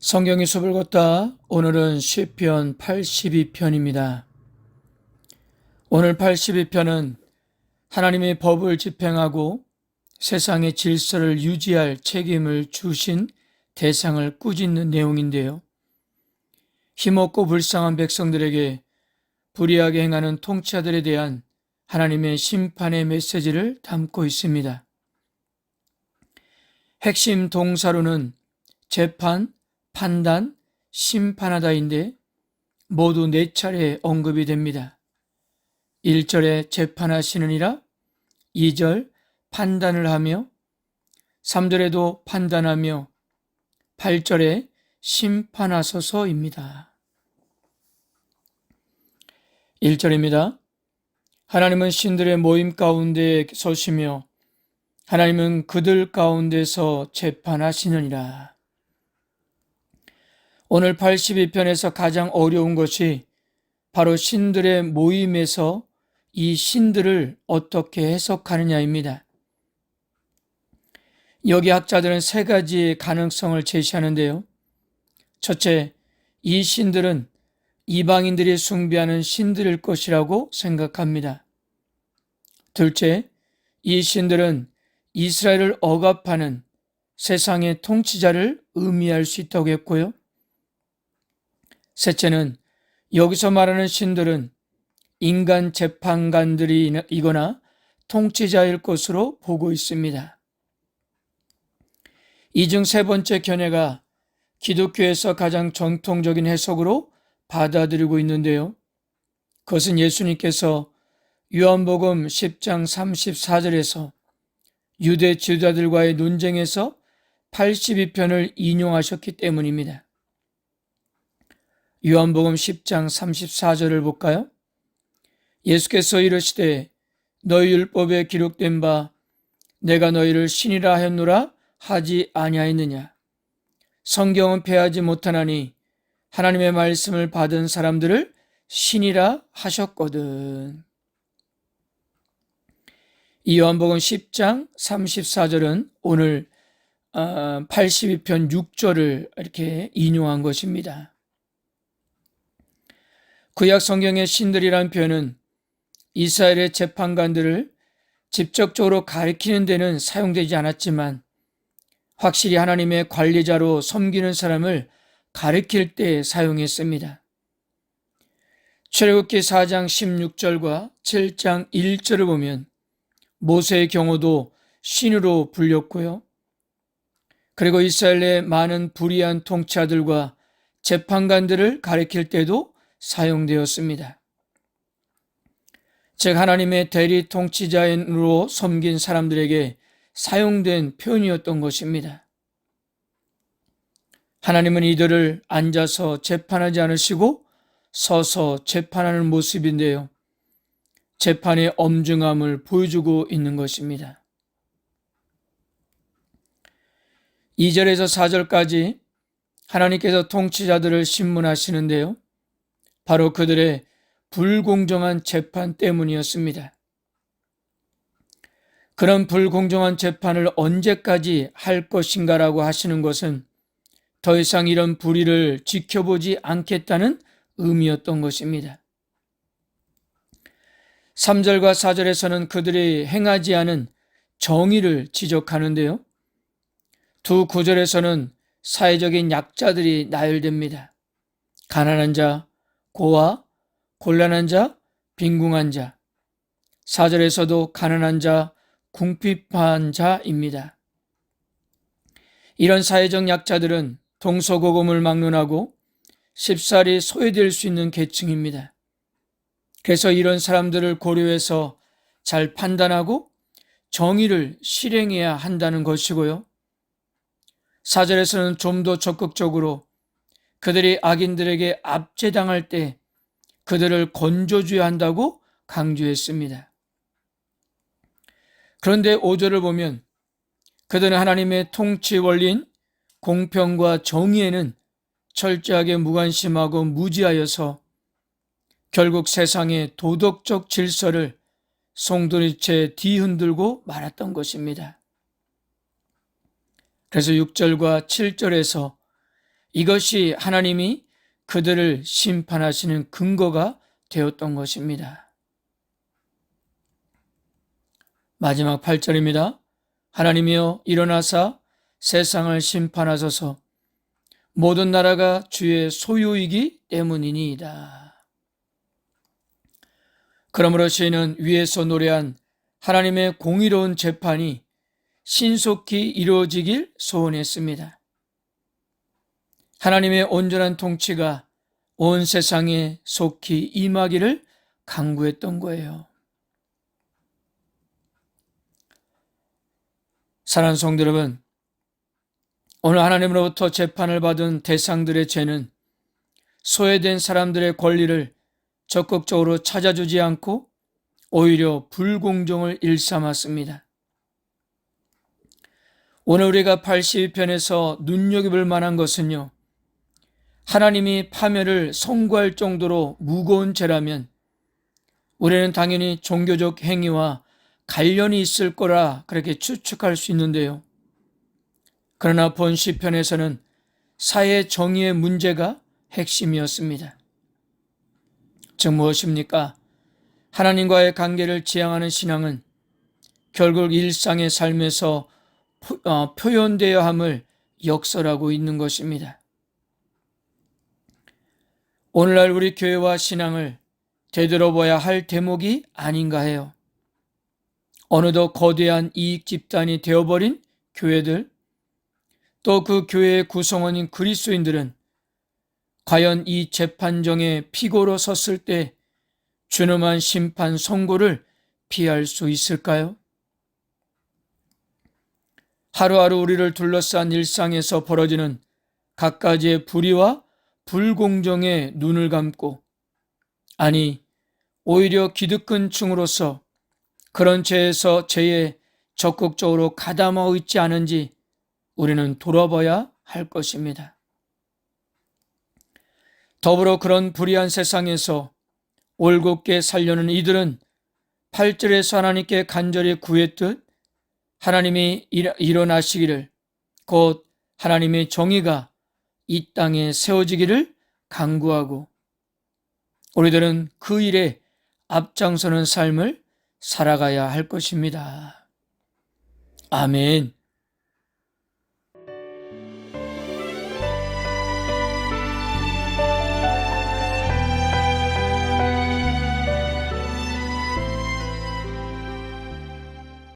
성경의 숲을 걷다. 오늘은 시편 82편입니다. 오늘 82편은 하나님의 법을 집행하고 세상의 질서를 유지할 책임을 주신 대상을 꾸짖는 내용인데요. 힘없고 불쌍한 백성들에게 불의하게 행하는 통치자들에 대한 하나님의 심판의 메시지를 담고 있습니다. 핵심 동사로는 재판, 판단, 심판하다인데 모두 4차례 언급이 됩니다. 1절에 재판하시느니라, 2절 판단을 하며, 3절에도 판단하며, 8절에 심판하소서입니다. 1절입니다. 하나님은 신들의 모임 가운데 서시며 하나님은 그들 가운데서 재판하시느니라. 오늘 82편에서 가장 어려운 것이 바로 신들의 모임에서 이 신들을 어떻게 해석하느냐입니다. 여기 학자들은 3가지의 가능성을 제시하는데요. 첫째, 이 신들은 이방인들이 숭배하는 신들일 것이라고 생각합니다. 둘째, 이 신들은 이스라엘을 억압하는 세상의 통치자를 의미할 수 있다고 했고요. 셋째는 여기서 말하는 신들은 인간 재판관들이거나 통치자일 것으로 보고 있습니다. 이 중 3번째 견해가 기독교에서 가장 전통적인 해석으로 받아들이고 있는데요. 그것은 예수님께서 요한복음 10장 34절에서 유대 지도자들과의 논쟁에서 82편을 인용하셨기 때문입니다. 요한복음 10장 34절을 볼까요? 예수께서 이르시되 너희 율법에 기록된 바 내가 너희를 신이라 했노라 하지 아니하였느냐. 성경은 패하지 못하나니 하나님의 말씀을 받은 사람들을 신이라 하셨거든. 이 요한복음 10장 34절은 오늘 82편 6절을 이렇게 인용한 것입니다. 구약 성경의 신들이라는 표현은 이스라엘의 재판관들을 직접적으로 가리키는 데는 사용되지 않았지만 확실히 하나님의 관리자로 섬기는 사람을 가리킬 때 사용했습니다. 출애굽기 4장 16절과 7장 1절을 보면 모세의 경우도 신으로 불렸고요. 그리고 이스라엘 내 많은 불의한 통치자들과 재판관들을 가리킬 때도 사용되었습니다. 즉 하나님의 대리 통치자로 섬긴 사람들에게 사용된 표현이었던 것입니다. 하나님은 이들을 앉아서 재판하지 않으시고 서서 재판하는 모습인데요. 재판의 엄중함을 보여주고 있는 것입니다. 2절에서 4절까지 하나님께서 통치자들을 심문하시는데요. 바로 그들의 불공정한 재판 때문이었습니다. 그런 불공정한 재판을 언제까지 할 것인가라고 하시는 것은 더 이상 이런 불의를 지켜보지 않겠다는 의미였던 것입니다. 3절과 4절에서는 그들이 행하지 않은 정의를 지적하는데요. 두 구절에서는 사회적인 약자들이 나열됩니다. 가난한 자, 고아, 곤란한 자, 빈궁한 자. 4절에서도 가난한 자, 궁핍한 자입니다. 이런 사회적 약자들은 동서고금을 막론하고 쉽사리 소외될 수 있는 계층입니다. 그래서 이런 사람들을 고려해서 잘 판단하고 정의를 실행해야 한다는 것이고요. 4절에서는 좀 더 적극적으로 그들이 악인들에게 압제당할 때 그들을 건져줘야 한다고 강조했습니다. 그런데 5절을 보면 그들은 하나님의 통치 원리인 공평과 정의에는 철저하게 무관심하고 무지하여서 결국 세상의 도덕적 질서를 송두리째 뒤흔들고 말았던 것입니다. 그래서 6절과 7절에서 이것이 하나님이 그들을 심판하시는 근거가 되었던 것입니다. 마지막 8절입니다. 하나님이여 일어나사 세상을 심판하소서. 모든 나라가 주의 소유이기 때문이니이다. 그러므로 시인은 위에서 노래한 하나님의 공의로운 재판이 신속히 이루어지길 소원했습니다. 하나님의 온전한 통치가 온 세상에 속히 임하기를 간구했던 거예요. 사랑하는 성도 여러분, 오늘 하나님으로부터 재판을 받은 대상들의 죄는 소외된 사람들의 권리를 적극적으로 찾아주지 않고 오히려 불공정을 일삼았습니다. 오늘 우리가 82편에서 눈여겨볼 만한 것은요, 하나님이 파멸을 선고할 정도로 무거운 죄라면 우리는 당연히 종교적 행위와 관련이 있을 거라 그렇게 추측할 수 있는데요. 그러나 본 시편에서는 사회 정의의 문제가 핵심이었습니다. 즉 무엇입니까? 하나님과의 관계를 지향하는 신앙은 결국 일상의 삶에서 표현되어야 함을 역설하고 있는 것입니다. 오늘날 우리 교회와 신앙을 되돌아봐야 할 대목이 아닌가 해요. 어느덧 거대한 이익 집단이 되어버린 교회들, 또 그 교회의 구성원인 그리스도인들은 과연 이 재판정의 피고로 섰을 때 준엄한 심판 선고를 피할 수 있을까요? 하루하루 우리를 둘러싼 일상에서 벌어지는 갖가지의 불의와 불공정에 눈을 감고, 아니 오히려 기득권층으로서 그런 죄에 적극적으로 가담하고 있지 않은지 우리는 돌아봐야 할 것입니다. 더불어 그런 불의한 세상에서 올곧게 살려는 이들은 8절에서 하나님께 간절히 구했듯 하나님이 일어나시기를, 곧 하나님의 정의가 이 땅에 세워지기를 간구하고 우리들은 그 일에 앞장서는 삶을 살아가야 할 것입니다. 아멘.